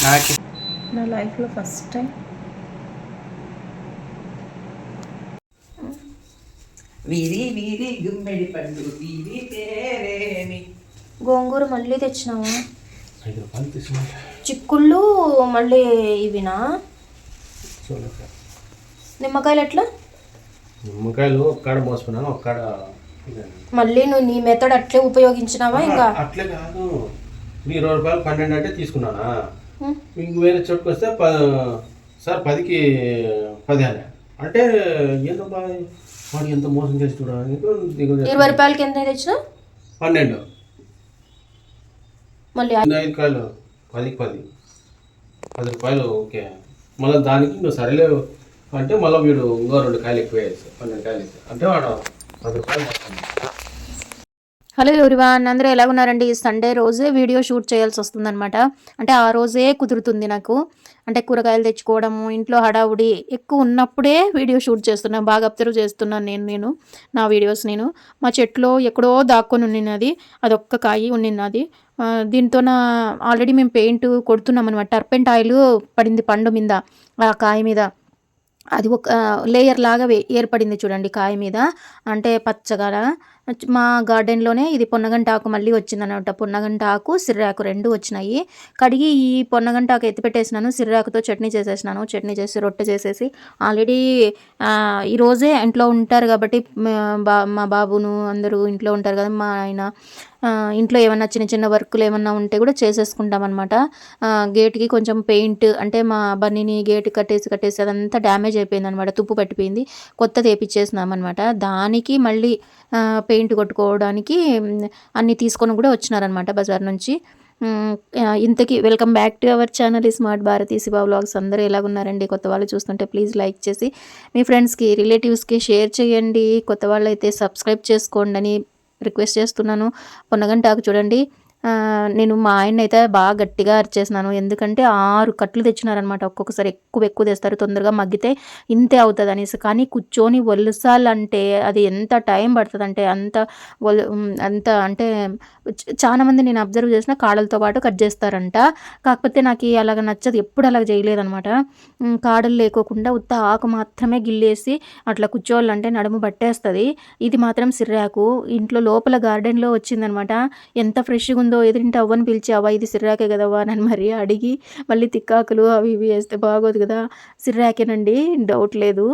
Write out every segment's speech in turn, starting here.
నాకు నా లైఫ్లో ఫస్ట్ టైం వీరి వీరి గుమ్మెడి పండు వీరి పేరేమి. గోంగూర మళ్ళీ తెచ్చినావా? 5 రూపాయలు తీసుకుంటా. చిక్కుళ్ళు మళ్ళీ ఇవినా? నిమ్మకాయలు ఎట్లా? నిమ్మకాయలు ఒక్కడ మోసుకున్నాను, ఒక్కడ మళ్ళీ నువ్వు నీ మెథడ్ అట్లే ఉపయోగించినావా? ఇంకా అట్లే కాదు, 20 రూపాయలు 12 అంటే తీసుకున్నానా. ఇంక వేరే చోటుకు వస్తే సార్ 10కి 10 అంటే ఏంటబ్బా వాడు ఎంత మోసం చేసి చూడ. 20 రూపాయలకి ఎంత తెచ్చినా? 12. మళ్ళీ 5 కాయలు 10కి 10 రూపాయలు. ఓకే, మళ్ళీ దానికి నువ్వు సరేలేవు అంటే మళ్ళీ వీడు ఇంకో 2 కాయలు ఎక్కువ వేసి 12 కాయలు వేసి అంటే వాడు 10 రూపాయలు. హలో ఎవరివాన్, అందరూ ఎలాగున్నారండి? సండే రోజే వీడియో షూట్ చేయాల్సి వస్తుందన్నమాట. అంటే ఆ రోజే కుదురుతుంది నాకు. అంటే కూరగాయలు తెచ్చుకోవడము, ఇంట్లో హడావుడి ఎక్కువ ఉన్నప్పుడే వీడియో షూట్ చేస్తున్నాను. బాగా అబ్జర్వ్ చేస్తున్నాను నేను నా వీడియోస్. నేను మా చెట్లో ఎక్కడో దాక్కొని ఉన్నినది, అదొక్క కాయి ఉన్నినది. దీంతో ఆల్రెడీ మేము పెయింట్ కొడుతున్నాం అనమాట. టర్పెంట్ ఆయిల్ పడింది పండు మీద, ఆ కాయ మీద. అది ఒక లేయర్ లాగా ఏర్పడింది చూడండి కాయ మీద, అంటే పచ్చగా. మా గార్డెన్లోనే ఇది పొన్నగంట ఆకు మళ్ళీ వచ్చిందనమాట. పొన్నగంట ఆకు, సిర్రాకు 2 వచ్చినాయి. కడిగి ఈ పొన్నగంట ఆకు ఎత్తిపెట్టేసినాను, సిర్రాకుతో చట్నీ చేసేసినాను. చట్నీ చేసి రొట్టె చేసేసి ఆల్రెడీ ఈరోజే ఇంట్లో ఉంటారు కాబట్టి మా బాబును అందరూ ఇంట్లో ఉంటారు కదా. మా ఆయన ఇంట్లో ఏమన్నా చిన్న చిన్న వర్కులు ఏమన్నా ఉంటే కూడా చేసేసుకుంటాం అనమాట. గేట్కి కొంచెం పెయింట్, అంటే మా బన్నీని గేట్ కట్టేసి అదంతా డ్యామేజ్ అయిపోయింది అనమాట. తుప్పు పట్టిపోయింది, కొత్తది వేపించేసినాం అనమాట. దానికి మళ్ళీ పెయింట్ కొట్టుకోవడానికి అన్నీ తీసుకొని కూడా వచ్చినారనమాట బజార్ నుంచి. ఇంతకీ welcome back to our channel Smart Bharathi Shiva vlogs. అందరూ ఎలాగున్నారండి? కొత్త వాళ్ళు చూస్తుంటే ప్లీజ్ లైక్ చేసి మీ ఫ్రెండ్స్కి, రిలేటివ్స్కి షేర్ చేయండి. కొత్త వాళ్ళు అయితే సబ్స్క్రైబ్ చేసుకోండి అని రిక్వెస్ట్ చేస్తున్నాను. పొన్నగంటాకు చూడండి, నేను మా ఆయన అయితే బాగా గట్టిగా అరిచేసినాను. ఎందుకంటే 6 కట్లు తెచ్చినారనమాట. ఒక్కొక్కసారి ఎక్కువ తెస్తారు, తొందరగా మగ్గితే ఇంతే అవుతుంది అనేసి. కానీ కూర్చొని ఒలుసాలంటే అది ఎంత టైం పడుతుంది అంటే అంత అంటే చాలా మంది నేను అబ్జర్వ్ చేసిన కాడలతో పాటు కట్ చేస్తారంట. కాకపోతే నాకు అలాగ నచ్చదు, ఎప్పుడు అలాగ చేయలేదనమాట. కాడలు లేకోకుండా ఉత్త ఆకు మాత్రమే గిల్లేసి అట్లా కూర్చోవాలంటే నడుము పట్టేస్తుంది. ఇది మాత్రం సిర్రాకు ఇంట్లో లోపల గార్డెన్లో వచ్చిందనమాట. ఎంత ఫ్రెష్గా ఉందో. ఎదురింటి అవ్వని పిలిచి, అవ్వ ఇది సిర్రాకే కదవ్వ అని మరీ అడిగి, మళ్ళీ తిక్కాకులు అవి ఇవి వేస్తే బాగోదు కదా. సిర్రాకేనండి, డౌట్ లేదు.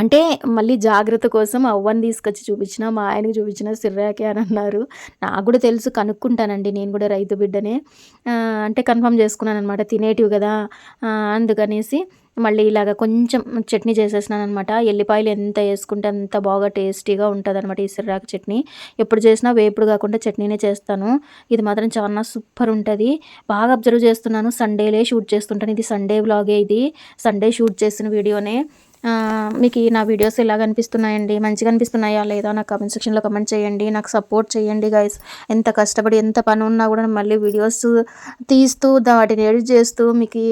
అంటే మళ్ళీ జాగ్రత్త కోసం అవ్వని తీసుకొచ్చి చూపించిన, మా ఆయనకి చూపించిన సిర్రాకే అని అన్నారు. నాకు కూడా తెలుసు, కనుక్కుంటానండి, నేను కూడా రైతు బిడ్డనే. అంటే కన్ఫర్మ్ చేసుకున్నాను అనమాట, తినేటివి కదా అందుకనేసి. మళ్ళీ ఇలాగ కొంచెం చట్నీ చేసేసినాను అనమాట. ఎల్లిపాయలు ఎంత వేసుకుంటే అంత బాగా టేస్టీగా ఉంటుంది అనమాట ఈ సిర్రాకు చట్నీ. ఎప్పుడు చేసినా వేపుడు కాకుండా చట్నీనే చేస్తాను. ఇది మాత్రం చాలా సూపర్ ఉంటుంది. బాగా అబ్జర్వ్ చేస్తున్నాను, సండేలే షూట్ చేస్తుంటాను. ఇది సండే వ్లాగే, ఇది సండే షూట్ చేసిన వీడియోనే. మీకు నా వీడియోస్ ఎలాగ అనిపిస్తున్నాయండి? మంచిగా అనిపిస్తున్నాయా లేదా నాకు కామెంట్ సెక్షన్లో కమెంట్ చేయండి. నాకు సపోర్ట్ చేయండి గైస్. ఎంత కష్టపడి ఎంత పని ఉన్నా కూడా మళ్ళీ వీడియోస్ తీస్తూ వాటిని ఎడిట్ చేస్తూ మీకు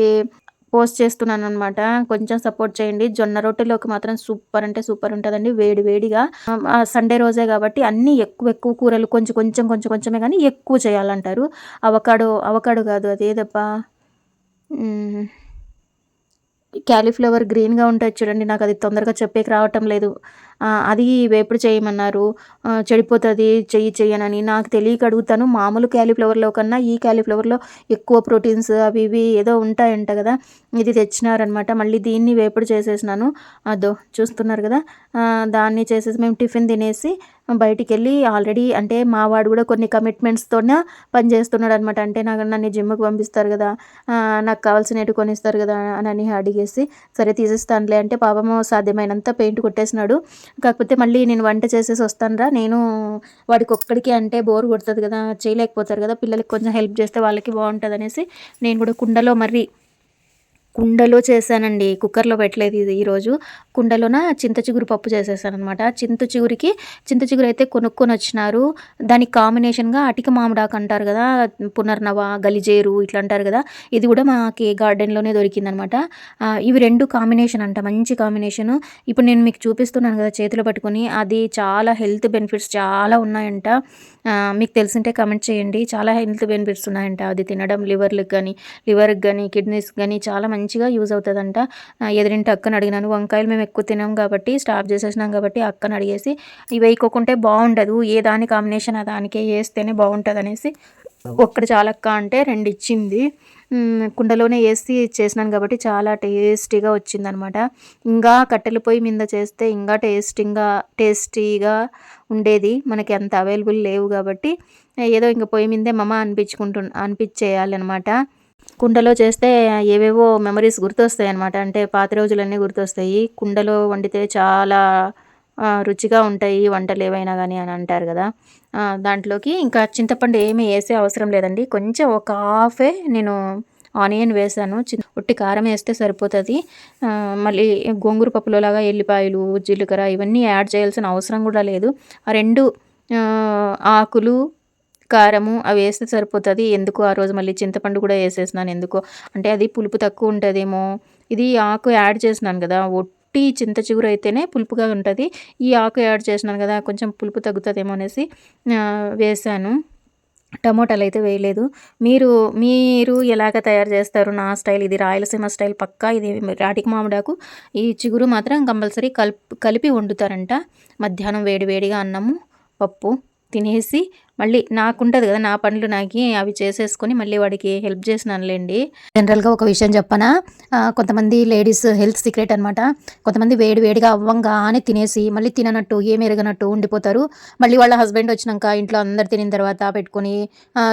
పోస్ట్ చేస్తున్నాను అనమాట. కొంచెం సపోర్ట్ చేయండి. జొన్న రొట్టెలోకి మాత్రం సూపర్ అంటే సూపర్ ఉంటుందండి, వేడి వేడిగా. సండే రోజే కాబట్టి అన్నీ ఎక్కువ కూరలు కొంచెమే కానీ ఎక్కువ చేయాలంటారు. అవకాడో కాదు, అదేదప్పా, క్యాలీఫ్లవర్ గ్రీన్గా ఉంటుంది చూడండి, నాకు అది తొందరగా చెప్పేకి రావటం లేదు. అది వేపుడు చేయమన్నారు. చెడిపోతుంది చెయ్యనని నాకు తెలియక అడుగుతాను. మామూలు క్యాలీఫ్లవర్లో కన్నా ఈ క్యాలీఫ్లవర్లో ఎక్కువ ప్రోటీన్స్ అవి ఇవి ఏదో ఉంటాయంట కదా. ఇది తెచ్చినారనమాట. మళ్ళీ దీన్ని వేపుడు చేసేసినాను. అదో చూస్తున్నారు కదా, దాన్ని చేసేసి మేము టిఫిన్ తినేసి బయటికి వెళ్ళి, ఆల్రెడీ అంటే మా వాడు కూడా కొన్ని కమిట్మెంట్స్తోనే పని చేస్తున్నాడు అనమాట. అంటే నన్ను జిమ్కి పంపిస్తారు కదా, నాకు కావాల్సినవి కొనిస్తారు కదా అని అడిగేసి, సరే తీసేస్తానులే అంటే పాపము సాధ్యమైనంత పెయింట్ కొట్టేసినాడు. కాకపోతే మళ్ళీ నేను వంట చేసేసి వస్తానురా, నేను వాడికి ఒక్కడికి అంటే బోర్ కొడుతుంది కదా, చేయలేకపోతారు కదా, పిల్లలకి కొంచెం హెల్ప్ చేస్తే వాళ్ళకి బాగుంటుంది అనేసి నేను కూడా కుండలో చేశానండి, కుక్కర్లో పెట్టలేదు ఇది ఈరోజు. కుండలోన చింత చిగురు పప్పు చేసేసాను అనమాట. చింత చిగురు అయితే కొనుక్కొని వచ్చినారు. దానికి కాంబినేషన్గా అటిక మామిడాకు అంటారు కదా, పునర్నవ, గలిజేరు ఇట్లా అంటారు కదా, ఇది కూడా మాకి గార్డెన్లోనే దొరికిందనమాట. ఇవి రెండు కాంబినేషన్ అంట, మంచి కాంబినేషను. ఇప్పుడు నేను మీకు చూపిస్తున్నాను కదా చేతిలో పట్టుకొని, అది చాలా హెల్త్ బెనిఫిట్స్ చాలా ఉన్నాయంట. మీకు తెలిసింటే కమెంట్ చేయండి. చాలా హెల్త్ బెనిఫిట్స్ ఉన్నాయంట అది తినడం. లివర్కి కానీ కిడ్నీస్కి కానీ చాలా మంచిగా యూజ్ అవుతుందంట. ఎదురింటి అక్కని అడిగినాను. వంకాయలు మేము ఎక్కువ తినాం కాబట్టి స్టాప్ చేసేసినాం కాబట్టి అక్కని అడిగేసి, ఇవి వేయకోకుంటే బాగుండదు, ఏ దాని కాంబినేషన్ ఆ దానికే వేస్తేనే బాగుంటుంది అనేసి ఒక్కటి చాలక్క అంటే 2 ఇచ్చింది. కుండలోనే వేసి చేసినాను కాబట్టి చాలా టేస్టీగా వచ్చిందనమాట. ఇంకా కట్టెల పొయ్యి మీద చేస్తే ఇంకా టేస్టీగా ఉండేది. మనకి అంత అవైలబుల్ లేవు కాబట్టి ఏదో ఇంకా పొయ్యి మీదే అనిపించేయాలన్నమాట. కుండలో చేస్తే ఏవేవో మెమరీస్ గుర్తొస్తాయి అనమాట. అంటే పాత రోజులన్నీ గుర్తొస్తాయి. కుండలో వండితే చాలా రుచిగా ఉంటాయి వంటలు ఏవైనా కానీ అని అంటారు కదా. దాంట్లోకి ఇంకా చింతపండు ఏమీ వేసే అవసరం లేదండి. కొంచెం ఒక హాఫే నేను ఆనియన్ వేసాను, ఉట్టి కారం వేస్తే సరిపోతుంది. మళ్ళీ గోంగూర పప్పులో లాగా ఎల్లిపాయలు, జీలకర్ర ఇవన్నీ యాడ్ చేయాల్సిన అవసరం కూడా లేదు. ఆ 2 ఆకులు, కారము అవి వేస్తే సరిపోతుంది. ఎందుకు ఆ రోజు మళ్ళీ చింతపండు కూడా వేసేసినాను. ఎందుకో అంటే అది పులుపు తక్కువ ఉంటుందేమో. ఇది ఆకు యాడ్ చేసినాను కదా, ఒట్టి చింత చిగురు అయితేనే పులుపుగా ఉంటుంది. ఈ ఆకు యాడ్ చేసినాను కదా, కొంచెం పులుపు తగ్గుతుందేమో అనేసి వేసాను. టమోటాలు అయితే వేయలేదు. మీరు ఎలాగ తయారు చేస్తారు? నా స్టైల్ ఇది, రాయలసీమ స్టైల్ పక్కా. ఇది అటిక మామిడాకు, ఈ చిగురు మాత్రం కంపల్సరీ కలిపి వండుతారంట. మధ్యాహ్నం వేడివేడిగా అన్నము పప్పు తినేసి మళ్ళీ నాకుంటుంది కదా నా పనులు నాకి, అవి చేసేసుకొని మళ్ళీ వాడికి హెల్ప్ చేసినానులేండి. జనరల్గా ఒక విషయం చెప్పనా, కొంతమంది లేడీస్ హెల్త్ సీక్రెట్ అనమాట. కొంతమంది వేడివేడిగా అవ్వంగానే తినేసి మళ్ళీ తిననట్టు ఏమి ఎరగనట్టు ఉండిపోతారు. మళ్ళీ వాళ్ళ హస్బెండ్ వచ్చినాక ఇంట్లో అందరు తినిన తర్వాత పెట్టుకొని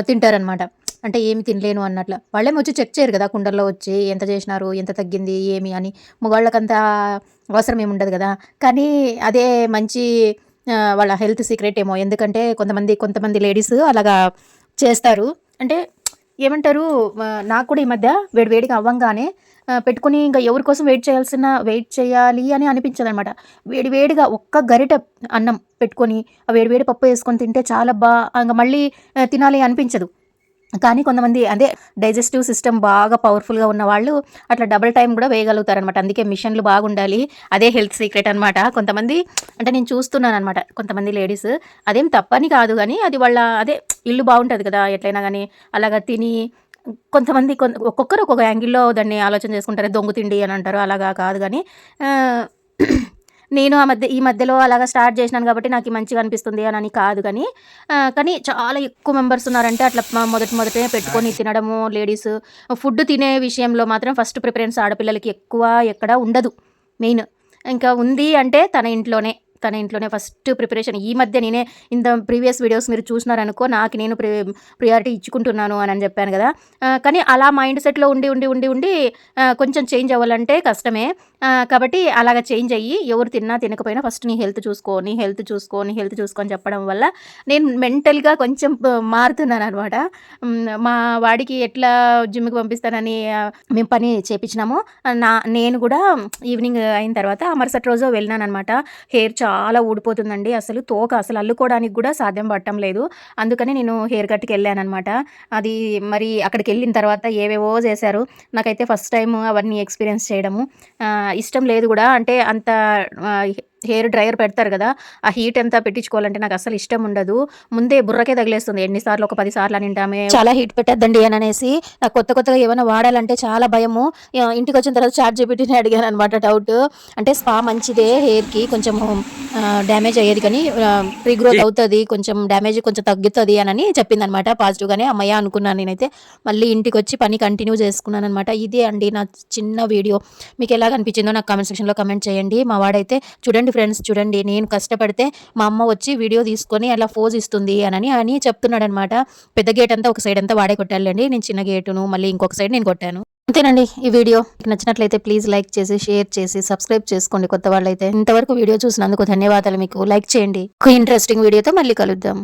తింటారనమాట. అంటే ఏమి తినలేను అన్నట్లు. వాళ్ళేమో వచ్చి చెక్ చేయరు కదా కుండల్లో వచ్చి ఎంత చేసినారు, ఎంత తగ్గింది ఏమి అని. మగవాళ్ళకంత అవసరం ఏమి ఉండదు కదా. కానీ అదే మంచి వాళ్ళ హెల్త్ సీక్రెట్ ఏమో. ఎందుకంటే కొంతమంది లేడీస్ అలాగా చేస్తారు. అంటే ఏమంటారు, నాకు కూడా ఈ మధ్య వేడివేడిగా అవ్వంగానే పెట్టుకుని ఇంకా ఎవరి కోసం వెయిట్ చేయాలి అని అనిపించదు అనమాట. వేడివేడిగా ఒక్క గరిట అన్నం పెట్టుకొని ఆ వేడివేడి పప్పు వేసుకొని తింటే చాలా ఇంకా మళ్ళీ తినాలి అనిపించదు. కానీ కొంతమంది అదే డైజెస్టివ్ సిస్టమ్ బాగా పవర్ఫుల్గా ఉన్న వాళ్ళు అట్లా డబుల్ టైం కూడా వేయగలుగుతారనమాట. అందుకే మిషన్లు బాగుండాలి, అదే హెల్త్ సీక్రెట్ అనమాట. కొంతమంది అంటే నేను చూస్తున్నాను అనమాట, కొంతమంది లేడీస్, అదేం తప్పని కాదు కానీ అది వాళ్ళ అదే ఇల్లు బాగుంటుంది కదా ఎట్లయినా కానీ అలాగా తిని. కొంతమంది ఒక్కొక్కరు ఒక్కొక్క యాంగిల్లో దాన్ని ఆలోచన చేసుకుంటారు. దొంగ తిండి అని అంటారు, అలాగా కాదు కానీ నేను ఈ మధ్యలో అలాగా స్టార్ట్ చేసినాను కాబట్టి నాకు మంచిగా అనిపిస్తుంది అని కాదు కానీ చాలా ఎక్కువ మెంబర్స్ ఉన్నారంటే అట్లా మొదటే పెట్టుకొని తినడము. లేడీస్ ఫుడ్ తినే విషయంలో మాత్రం ఫస్ట్ ప్రిఫరెన్స్ ఆడపిల్లలకి ఎక్కువ ఎక్కడ ఉండదు. మెయిన్ ఇంకా ఉంది అంటే తన ఇంట్లోనే ఫస్ట్ ప్రిపరేషన్. ఈ మధ్య నేనే ఇంత ప్రీవియస్ వీడియోస్ మీరు చూసినారనుకో, నాకు నేను ప్రియారిటీ ఇచ్చుకుంటున్నాను అని చెప్పాను కదా. కానీ అలా మైండ్ సెట్లో ఉండి కొంచెం చేంజ్ అవ్వాలంటే కష్టమే. కాబట్టి అలాగ చేంజ్ అయ్యి ఎవరు తినకపోయినా ఫస్ట్ నీ హెల్త్ చూసుకో అని చెప్పడం వల్ల నేను మెంటల్గా కొంచెం మారుతున్నాను అనమాట. మా వాడికి ఎట్లా జిమ్కి పంపిస్తానని మేము పని చేపించినామో నేను కూడా ఈవినింగ్ అయిన తర్వాత మరుసటి రోజు వెళ్ళినాను అనమాట. హెయిర్ చాలా ఊడిపోతుందండి, అసలు అల్లుకోవడానికి కూడా సాధ్యం పడటం లేదు. అందుకని నేను హెయిర్ కట్కి వెళ్ళాను అనమాట. అది మరి అక్కడికి వెళ్ళిన తర్వాత ఏవేవో చేశారు. నాకైతే ఫస్ట్ టైం అవన్నీ ఎక్స్పీరియన్స్ చేయడము ఇష్టం లేదు కూడా. అంటే అంత హెయిర్ డ్రైయర్ పెడతారు కదా, ఆ హీట్ అంతా పెట్టించుకోవాలంటే నాకు అసలు ఇష్టం ఉండదు. ముందే బుర్రకే తగిలేస్తుంది ఎన్నిసార్లు, ఒక 10 సార్లు అని వింటామే. చాలా హీట్ పెట్టద్దండి అని అనేసి నాకు కొత్తగా ఏమైనా వాడాలంటే చాలా భయము. ఇంటికి వచ్చిన తర్వాత ChatGPTని అడిగాను అనమాట డౌట్. అంటే స్పా మంచిదే, హెయిర్కి కొంచెం డ్యామేజ్ అయ్యేది కానీ రీగ్రోత్ అవుతుంది, కొంచెం డ్యామేజ్ కొంచెం తగ్గుతుంది అని చెప్పింది అనమాట. పాజిటివ్గానే అమ్మయ్య అనుకున్నాను నేనైతే. మళ్ళీ ఇంటికి వచ్చి పని కంటిన్యూ చేసుకున్నాను అనమాట. ఇదే అండి నా చిన్న వీడియో. మీకు ఎలాగ అనిపించిందో నాకు కామెంట్ సెక్షన్లో కమెంట్ చేయండి. మా వాడైతే చూడండి ఫ్రెండ్స్, చూడండి నేను కష్టపడితే మా అమ్మ వచ్చి వీడియో తీసుకొని అలా ఫోజ్ ఇస్తుంది అని చెప్తున్నాడు అనమాట. పెద్ద గేట్ అంతా ఒక సైడ్ అంతా వాడే కొట్టాలండి, నేను చిన్న గేటును మళ్ళీ ఇంకొక సైడ్ నేను కొట్టాను. అంతేనండి ఈ వీడియో. మీకు నచ్చినట్లయితే ప్లీజ్ లైక్ చేసి షేర్ చేసి సబ్స్క్రైబ్ చేసుకోండి కొత్త వాళ్ళైతే. ఇంతవరకు వీడియో చూసినందుకు ధన్యవాదాలు. మీకు లైక్ చేయండి. ఇంట్రెస్టింగ్ వీడియోతో మళ్ళీ కలుద్దాం.